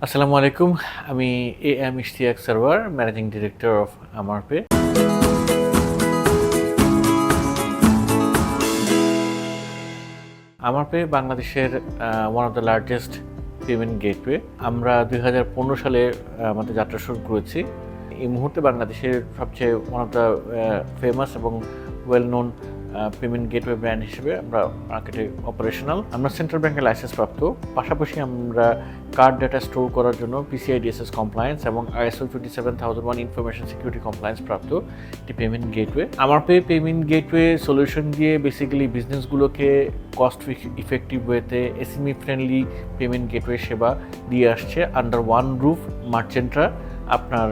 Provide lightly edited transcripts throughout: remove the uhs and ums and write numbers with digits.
আসসালামু আলাইকুম। আমি A M Ishtiaq Sarwar, managing director of aamarPay. AamarPay বাংলাদেশের one of the largest payment gateway. আমরা 2015 সালে আমাদের যাত্রা শুরু করেছি। এই মুহূর্তে বাংলাদেশের সবচেয়ে ওয়ান অফ দ্য ফেমাস এবং well known payment gateway brand হিসেবে আমরা মার্কেটে অপারেশনাল। আমরা সেন্ট্রাল ব্যাংকের লাইসেন্স প্রাপ্ত, পাশাপাশি আমরা কার্ড ডেটা স্টোর করার জন্য PCI DSS কমপ্লায়েন্স এবং ISO 27001 ইনফরমেশন সিকিউরিটি কমপ্লায়েন্স প্রাপ্ত একটি payment gateway. AamarPay payment gateway solution দিয়ে বেসিক্যালি বিজনেসগুলোকে কস্ট ইফেক্টিভ ওয়েতে SME ফ্রেন্ডলি পেমেন্ট গেটওয়ে সেবা দিয়ে আসছে আন্ডার ওয়ান রুফ। মার্চেন্টরা আপনার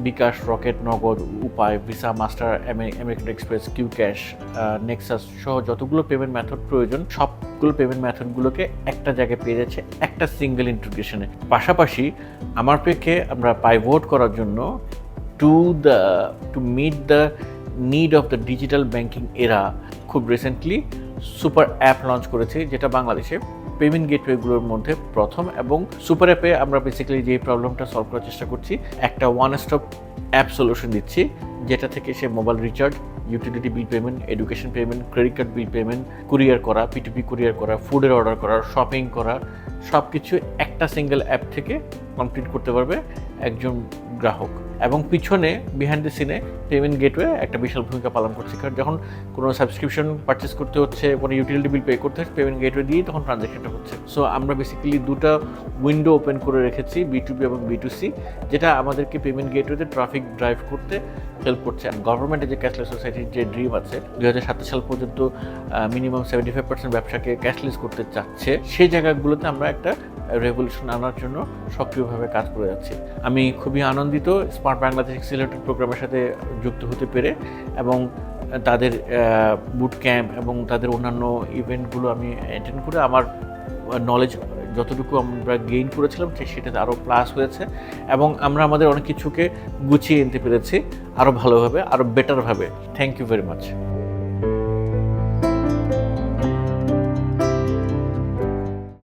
বিকাশ, Rocket, Nagad, Upay, Visa, Master, American Express, Q Cash, Nexus সহ যতগুলো পেমেন্ট মেথড প্রয়োজন সবগুলো পেমেন্ট মেথডগুলোকে একটা জায়গায় পেয়ে যাচ্ছে একটা সিঙ্গেল ইন্টিগ্রেশনে। পাশাপাশি আমারপেকে আমরা পাইভোট করার জন্য to meet the need of the digital banking এরা খুব রিসেন্টলি সুপার অ্যাপ লঞ্চ করেছে, যেটা বাংলাদেশে পেমেন্ট গেটওয়েগুলোর মধ্যে প্রথম। এবং সুপার অ্যাপে আমরা বেসিক্যালি যে প্রবলেমটা সলভ করার চেষ্টা করছি, একটা ওয়ান স্টপ অ্যাপ সলিউশন দিচ্ছি, যেটা থেকে সে mobile recharge, utility bill payment, education payment, credit card bill payment, courier করা, P2P কুরিয়ার করা, ফুডের অর্ডার করা, শপিং করা, সব কিছু একটা সিঙ্গেল অ্যাপ থেকে কমপ্লিট করতে পারবে একজন গ্রাহক। এবং পিছনে বিহাইন্ড দ্য সিনে পেমেন্ট গেটওয়ে একটা বিশাল ভূমিকা পালন করছে, কারণ যখন কোনো সাবস্ক্রিপশন পারচেস করতে হচ্ছে, কোনো ইউটিলিটি বিল পে করতে হচ্ছে, পেমেন্ট গেটওয়ে দিয়েই তখন ট্রানজ্যাকশনটা হচ্ছে। সো আমরা বেসিক্যালি দুটো উইন্ডো ওপেন করে রেখেছি, B2B এবং B2C, যেটা আমাদেরকে পেমেন্ট গেটওয়েতে ট্রাফিক ড্রাইভ করতে হেল্প করছে। আর গভর্নমেন্টের যে ক্যাশলেস সোসাইটির যে ড্রিম আছে 2027 সাল পর্যন্ত মিনিমাম 75% ব্যবসাকে ক্যাশলেস করতে চাচ্ছে, সেই জায়গাগুলোতে আমরা একটা রেভলিউশন আনার জন্য সক্রিয়ভাবে কাজ করে যাচ্ছি। আমি খুবই আনন্দিত স্মার্ট বাংলাদেশ এক্সিলারেটর প্রোগ্রামের সাথে যুক্ত হতে পেরে, এবং তাদের বুট ক্যাম্প এবং তাদের অন্যান্য ইভেন্টগুলো আমি অ্যাটেন্ড করে আমার নলেজ যতটুকু আমরা গেইন করেছিলাম সেটাতে আরও প্লাস হয়েছে, এবং আমরা আমাদের অনেক কিছুকে গুছিয়ে নিতে পেরেছি আরও ভালোভাবে, আরও বেটারভাবে। Thank you very much.